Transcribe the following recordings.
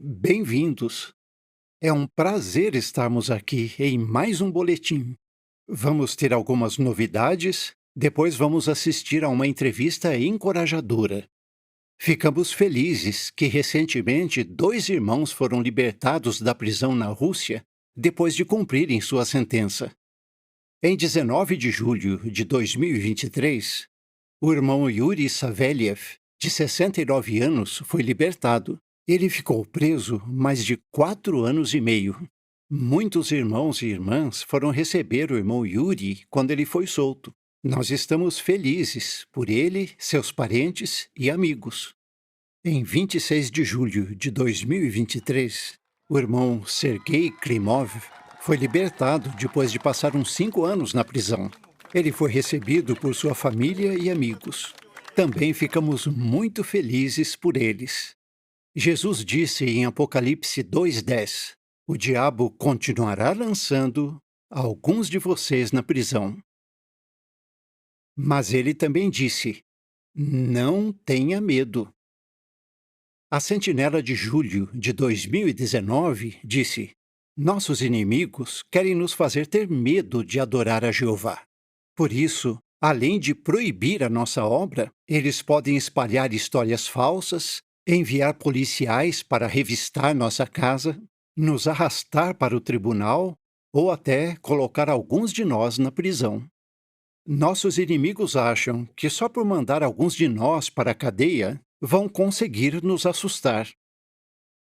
Bem-vindos! É um prazer estarmos aqui em mais um boletim. Vamos ter algumas novidades, depois vamos assistir a uma entrevista encorajadora. Ficamos felizes que recentemente dois irmãos foram libertados da prisão na Rússia depois de cumprirem sua sentença. Em 19 de julho de 2023, o irmão Yuri Savelyev, de 69 anos, foi libertado. Ele ficou preso mais de 4 anos e meio. Muitos irmãos e irmãs foram receber o irmão Yuri quando ele foi solto. Nós estamos felizes por ele, seus parentes e amigos. Em 26 de julho de 2023, o irmão Sergei Klimov foi libertado depois de passar uns 5 anos na prisão. Ele foi recebido por sua família e amigos. Também ficamos muito felizes por eles. Jesus disse em Apocalipse 2:10: o diabo continuará lançando alguns de vocês na prisão. Mas ele também disse: não tenha medo. A Sentinela de julho de 2019 disse: nossos inimigos querem nos fazer ter medo de adorar a Jeová. Por isso, além de proibir a nossa obra, eles podem espalhar histórias falsas, enviar policiais para revistar nossa casa, nos arrastar para o tribunal ou até colocar alguns de nós na prisão. Nossos inimigos acham que só por mandar alguns de nós para a cadeia vão conseguir nos assustar.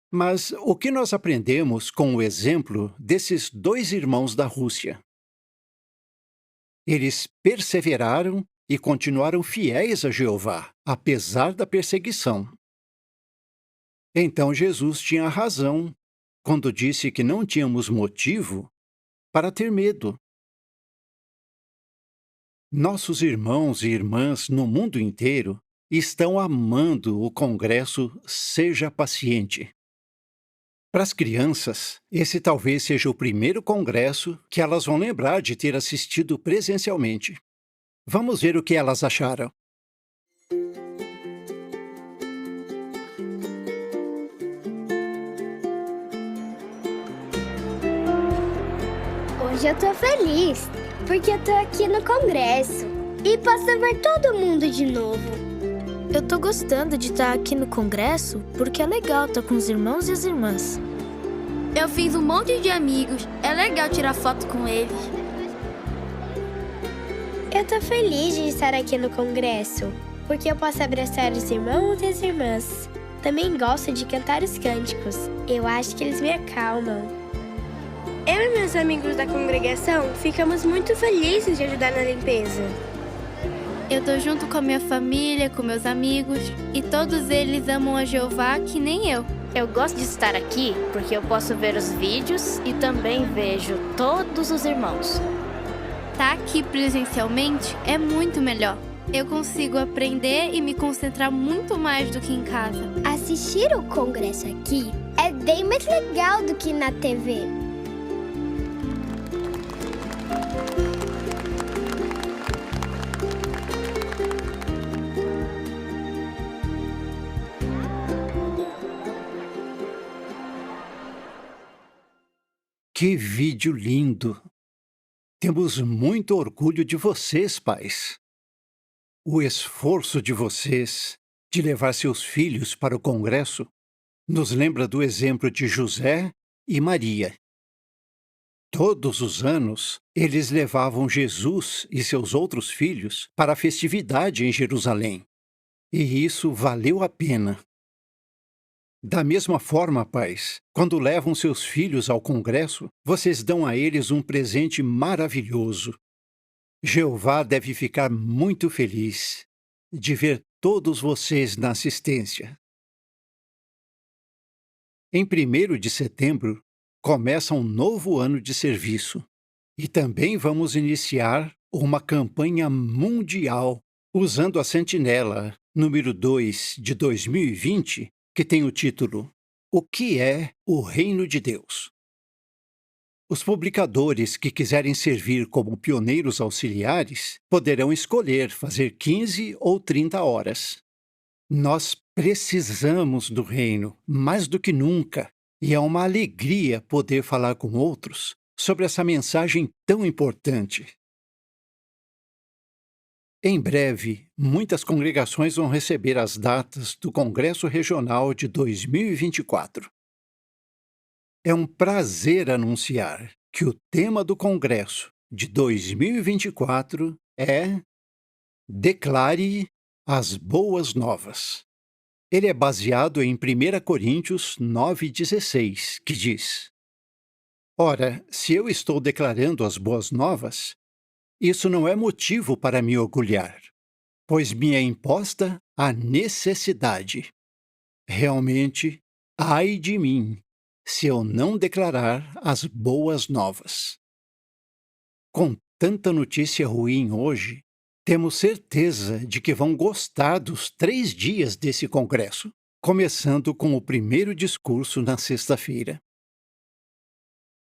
Mas o que nós aprendemos com o exemplo desses dois irmãos da Rússia? Eles perseveraram e continuaram fiéis a Jeová, apesar da perseguição. Então Jesus tinha razão quando disse que não tínhamos motivo para ter medo. Nossos irmãos e irmãs no mundo inteiro estão amando o Congresso Seja Paciente. Para as crianças, esse talvez seja o primeiro congresso que elas vão lembrar de ter assistido presencialmente. Vamos ver o que elas acharam. Hoje eu tô feliz, porque eu tô aqui no Congresso e posso ver todo mundo de novo. Eu tô gostando de estar aqui no Congresso porque é legal estar com os irmãos e as irmãs. Eu fiz um monte de amigos, é legal tirar foto com eles. Eu tô feliz de estar aqui no Congresso, porque eu posso abraçar os irmãos e as irmãs. Também gosto de cantar os cânticos, eu acho que eles me acalmam. Eu e meus amigos da congregação ficamos muito felizes de ajudar na limpeza. Eu tô junto com a minha família, com meus amigos, e todos eles amam a Jeová que nem eu. Eu gosto de estar aqui porque eu posso ver os vídeos e também vejo todos os irmãos. Tá aqui presencialmente é muito melhor. Eu consigo aprender e me concentrar muito mais do que em casa. Assistir o congresso aqui é bem mais legal do que na TV. Que vídeo lindo! Temos muito orgulho de vocês, pais. O esforço de vocês de levar seus filhos para o Congresso nos lembra do exemplo de José e Maria. Todos os anos, eles levavam Jesus e seus outros filhos para a festividade em Jerusalém. E isso valeu a pena. Da mesma forma, pais, quando levam seus filhos ao congresso, vocês dão a eles um presente maravilhoso. Jeová deve ficar muito feliz de ver todos vocês na assistência. Em 1º de setembro, começa um novo ano de serviço. E também vamos iniciar uma campanha mundial usando a Sentinela número 2 de 2020, que tem o título O que é o Reino de Deus? Os publicadores que quiserem servir como pioneiros auxiliares poderão escolher fazer 15 ou 30 horas. Nós Precisamos do reino, mais do que nunca, e é uma alegria poder falar com outros sobre essa mensagem tão importante. Em breve, muitas congregações vão receber as datas do Congresso Regional de 2024. É um prazer anunciar que o tema do Congresso de 2024 é Declare as Boas Novas. Ele é baseado em 1 Coríntios 9,16, que diz: Ora, se eu estou declarando as boas novas, isso não é motivo para me orgulhar, pois me é imposta a necessidade. Realmente, ai de mim, se eu não declarar as boas novas. Com tanta notícia ruim hoje, temos certeza de que vão gostar dos 3 dias desse congresso, começando com o primeiro discurso na sexta-feira.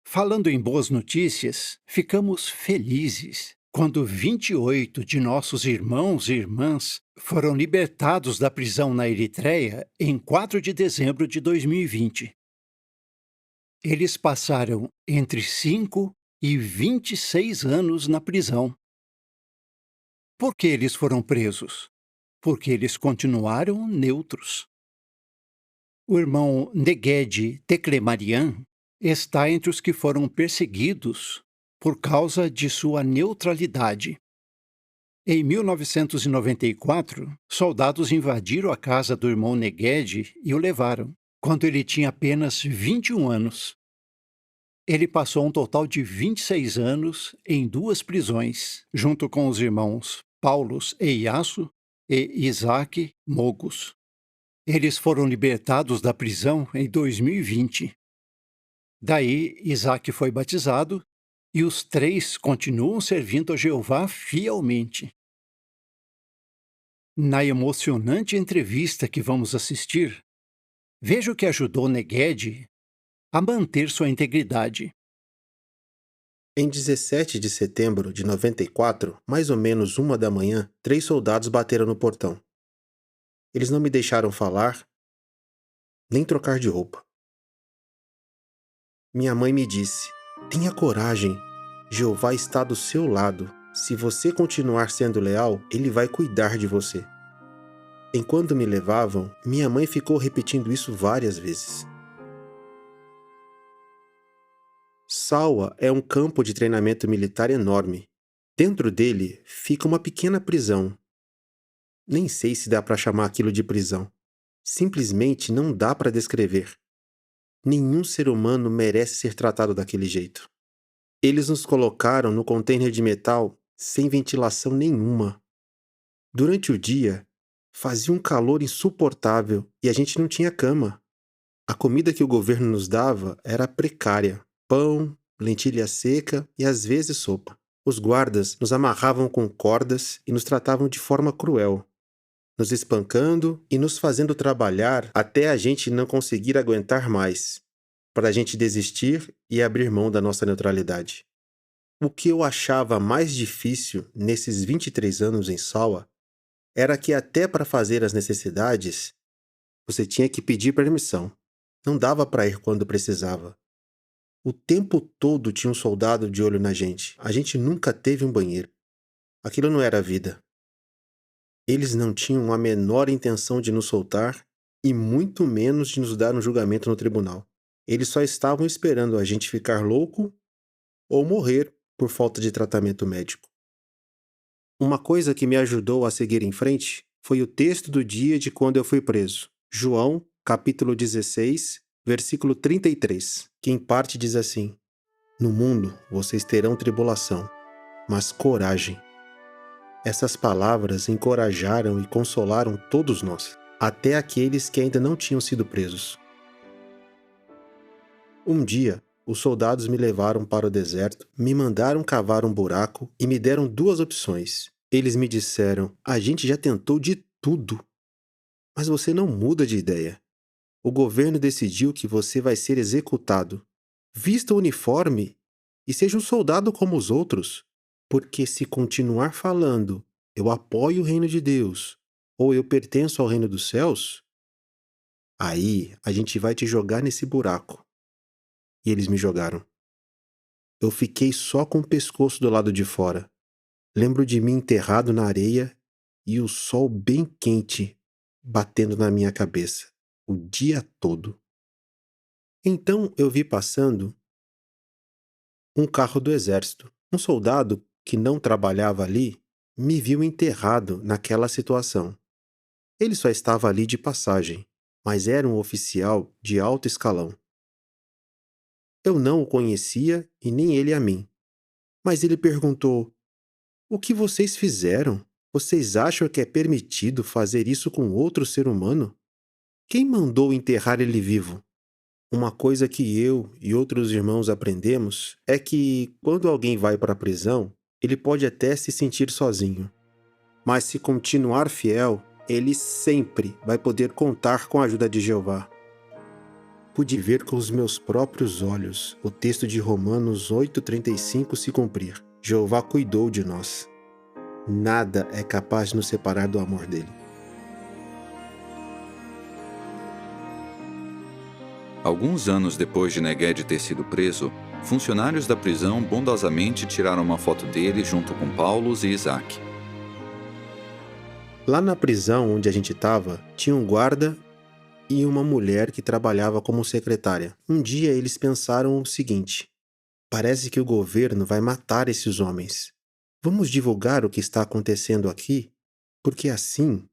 Falando em boas notícias, ficamos felizes quando 28 de nossos irmãos e irmãs foram libertados da prisão na Eritreia em 4 de dezembro de 2020. Eles passaram entre 5 e 26 anos na prisão. Por que eles foram presos? Porque eles continuaram neutros. O irmão Neged Teclemarian está entre os que foram perseguidos por causa de sua neutralidade. Em 1994, soldados invadiram a casa do irmão Neged e o levaram, quando ele tinha apenas 21 anos. Ele passou um total de 26 anos em 2 prisões, junto com os irmãos Paulos Eiaço e Isaac Mogos. Eles foram libertados da prisão em 2020. Daí, Isaac foi batizado e os 3 continuam servindo a Jeová fielmente. Na emocionante entrevista que vamos assistir, veja o que ajudou Neged a manter sua integridade. Em 17 de setembro de 94, mais ou menos 1 da manhã, 3 soldados bateram no portão. Eles não me deixaram falar, nem trocar de roupa. Minha mãe me disse: tenha coragem, Jeová está do seu lado. Se você continuar sendo leal, ele vai cuidar de você. Enquanto me levavam, minha mãe ficou repetindo isso várias vezes. Sawa é um campo de treinamento militar enorme. Dentro dele fica uma pequena prisão. Nem sei se dá para chamar aquilo de prisão. Simplesmente não dá para descrever. Nenhum ser humano merece ser tratado daquele jeito. Eles nos colocaram no container de metal sem ventilação nenhuma. Durante o dia, fazia um calor insuportável e a gente não tinha cama. A comida que o governo nos dava era precária: pão, lentilha seca e às vezes sopa. Os guardas nos amarravam com cordas e nos tratavam de forma cruel, nos espancando e nos fazendo trabalhar até a gente não conseguir aguentar mais, para a gente desistir e abrir mão da nossa neutralidade. O que eu achava mais difícil nesses 23 anos em Sawa era que até para fazer as necessidades, você tinha que pedir permissão. Não dava para ir quando precisava. O tempo todo tinha um soldado de olho na gente. A gente nunca teve um banheiro. Aquilo não era vida. Eles não tinham a menor intenção de nos soltar e muito menos de nos dar um julgamento no tribunal. Eles só estavam esperando a gente ficar louco ou morrer por falta de tratamento médico. Uma coisa que me ajudou a seguir em frente foi o texto do dia de quando eu fui preso. João, capítulo 16, versículo 33, que em parte diz assim: no mundo vocês terão tribulação, mas coragem. Essas palavras encorajaram e consolaram todos nós, até aqueles que ainda não tinham sido presos. Um dia, os soldados me levaram para o deserto, me mandaram cavar um buraco e me deram 2 opções. Eles me disseram: a gente já tentou de tudo, mas você não muda de ideia. O governo decidiu que você vai ser executado. Vista o uniforme e seja um soldado como os outros, porque se continuar falando, eu apoio o reino de Deus, ou eu pertenço ao reino dos céus, Aí a gente vai te jogar nesse buraco. E eles me jogaram. Eu fiquei só com o pescoço do lado de fora. Lembro de mim enterrado na areia e o sol bem quente batendo na minha cabeça o dia todo. Então eu vi passando um carro do exército. Um soldado que não trabalhava ali me viu enterrado naquela situação. Ele só estava ali de passagem, mas era um oficial de alto escalão. Eu não o conhecia e nem ele a mim. Mas ele perguntou: "O que vocês fizeram? Vocês acham que é permitido fazer isso com outro ser humano? Quem mandou enterrar ele vivo?" Uma coisa que eu e outros irmãos aprendemos é que, quando alguém vai para a prisão, ele pode até se sentir sozinho. Mas se continuar fiel, ele sempre vai poder contar com a ajuda de Jeová. Pude ver com os meus próprios olhos o texto de Romanos 8,35 se cumprir. Jeová cuidou de nós. Nada é capaz de nos separar do amor dele. Alguns anos depois de Negued ter sido preso, funcionários da prisão bondosamente tiraram uma foto dele junto com Paulus e Isaac. Lá na prisão onde a gente estava, tinha um guarda e uma mulher que trabalhava como secretária. Um dia eles pensaram o seguinte: parece que o governo vai matar esses homens. Vamos divulgar o que está acontecendo aqui, porque assim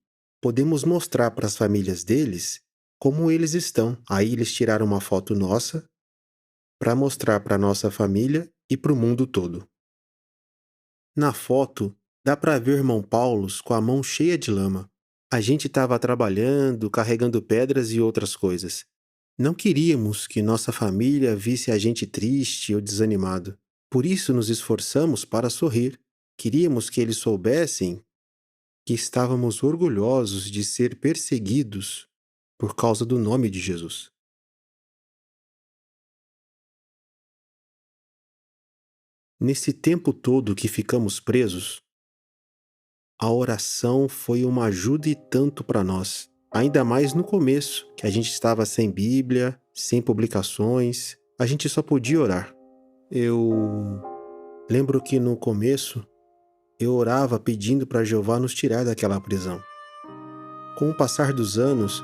podemos mostrar para as famílias deles como eles estão. Aí eles tiraram uma foto nossa para mostrar para nossa família e para o mundo todo. Na foto, dá para ver o irmão Paulus com a mão cheia de lama. A gente estava trabalhando, carregando pedras e outras coisas. Não queríamos que nossa família visse a gente triste ou desanimado. Por isso nos esforçamos para sorrir. Queríamos que eles soubessem que estávamos orgulhosos de ser perseguidos por causa do nome de Jesus. Nesse tempo todo que ficamos presos, a oração foi uma ajuda e tanto para nós. Ainda mais no começo, que a gente estava sem Bíblia, sem publicações, a gente só podia orar. Eu lembro que no começo eu orava pedindo para Jeová nos tirar daquela prisão. Com o passar dos anos,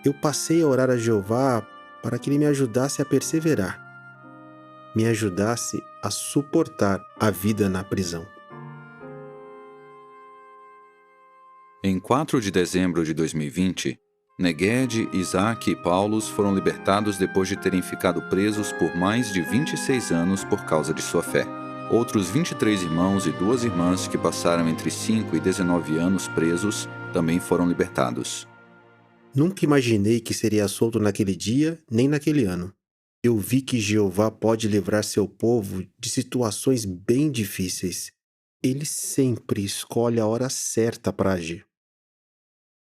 eu passei a orar a Jeová para que ele me ajudasse a perseverar, me ajudasse a suportar a vida na prisão. Em 4 de dezembro de 2020, Negued, Isaac e Paulus foram libertados depois de terem ficado presos por mais de 26 anos por causa de sua fé. Outros 23 irmãos e 2 irmãs que passaram entre 5 e 19 anos presos também foram libertados. Nunca imaginei que seria solto naquele dia, nem naquele ano. Eu vi que Jeová pode livrar seu povo de situações bem difíceis. Ele sempre escolhe a hora certa para agir.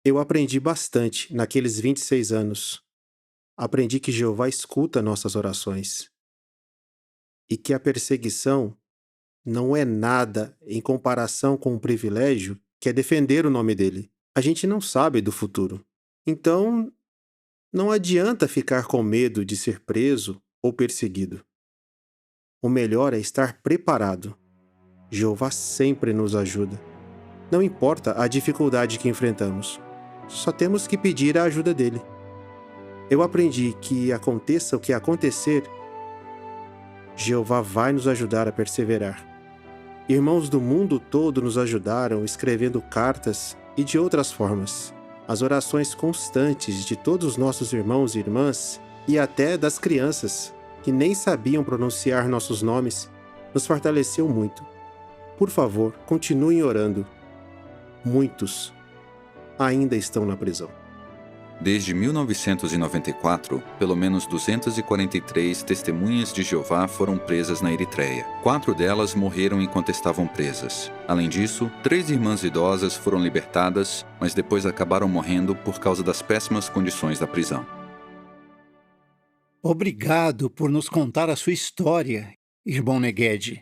Eu aprendi bastante naqueles 26 anos. Aprendi que Jeová escuta nossas orações e que a perseguição não é nada em comparação com o privilégio que é defender o nome dele. A gente não sabe do futuro. Então, não adianta ficar com medo de ser preso ou perseguido. O melhor é estar preparado. Jeová sempre nos ajuda. Não importa a dificuldade que enfrentamos, só temos que pedir a ajuda dele. Eu aprendi que aconteça o que acontecer, Jeová vai nos ajudar a perseverar. Irmãos do mundo todo nos ajudaram escrevendo cartas e de outras formas. As orações constantes de todos os nossos irmãos e irmãs, e até das crianças, que nem sabiam pronunciar nossos nomes, nos fortaleceu muito. Por favor, continuem orando. Muitos ainda estão na prisão. Desde 1994, pelo menos 243 testemunhas de Jeová foram presas na Eritreia. 4 delas morreram enquanto estavam presas. Além disso, 3 irmãs idosas foram libertadas, mas depois acabaram morrendo por causa das péssimas condições da prisão. Obrigado por nos contar a sua história, irmão Negued.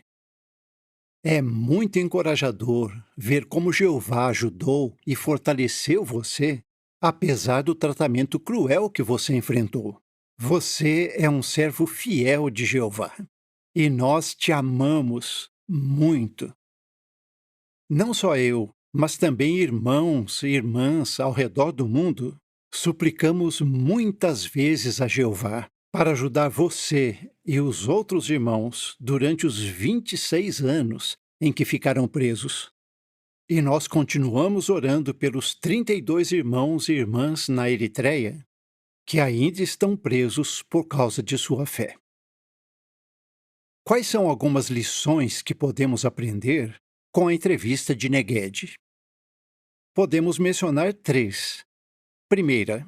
É muito encorajador ver como Jeová ajudou e fortaleceu você apesar do tratamento cruel que você enfrentou. Você é um servo fiel de Jeová, e nós te amamos muito. Não só eu, mas também irmãos e irmãs ao redor do mundo, suplicamos muitas vezes a Jeová para ajudar você e os outros irmãos durante os 26 anos em que ficaram presos. E nós continuamos orando pelos 32 irmãos e irmãs na Eritreia que ainda estão presos por causa de sua fé. Quais são algumas lições que podemos aprender com a entrevista de Neged? Podemos mencionar 3. Primeira,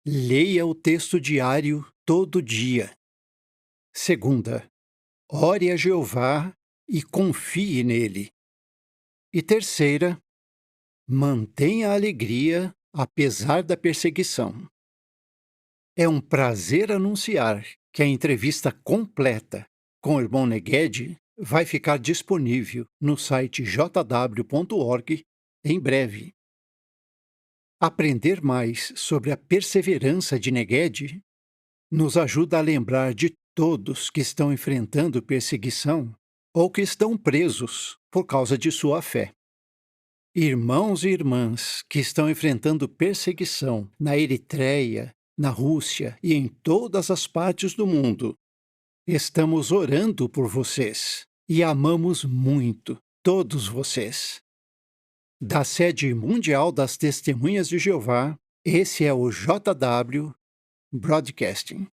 leia o texto diário todo dia. Segunda, ore a Jeová e confie nele. E terceira, mantenha a alegria apesar da perseguição. É um prazer anunciar que a entrevista completa com o irmão Neged vai ficar disponível no site jw.org em breve. Aprender mais sobre a perseverança de Neged nos ajuda a lembrar de todos que estão enfrentando perseguição ou que estão presos por causa de sua fé. Irmãos e irmãs que estão enfrentando perseguição na Eritreia, na Rússia e em todas as partes do mundo, estamos orando por vocês e amamos muito todos vocês. Da sede mundial das Testemunhas de Jeová, esse é o JW Broadcasting.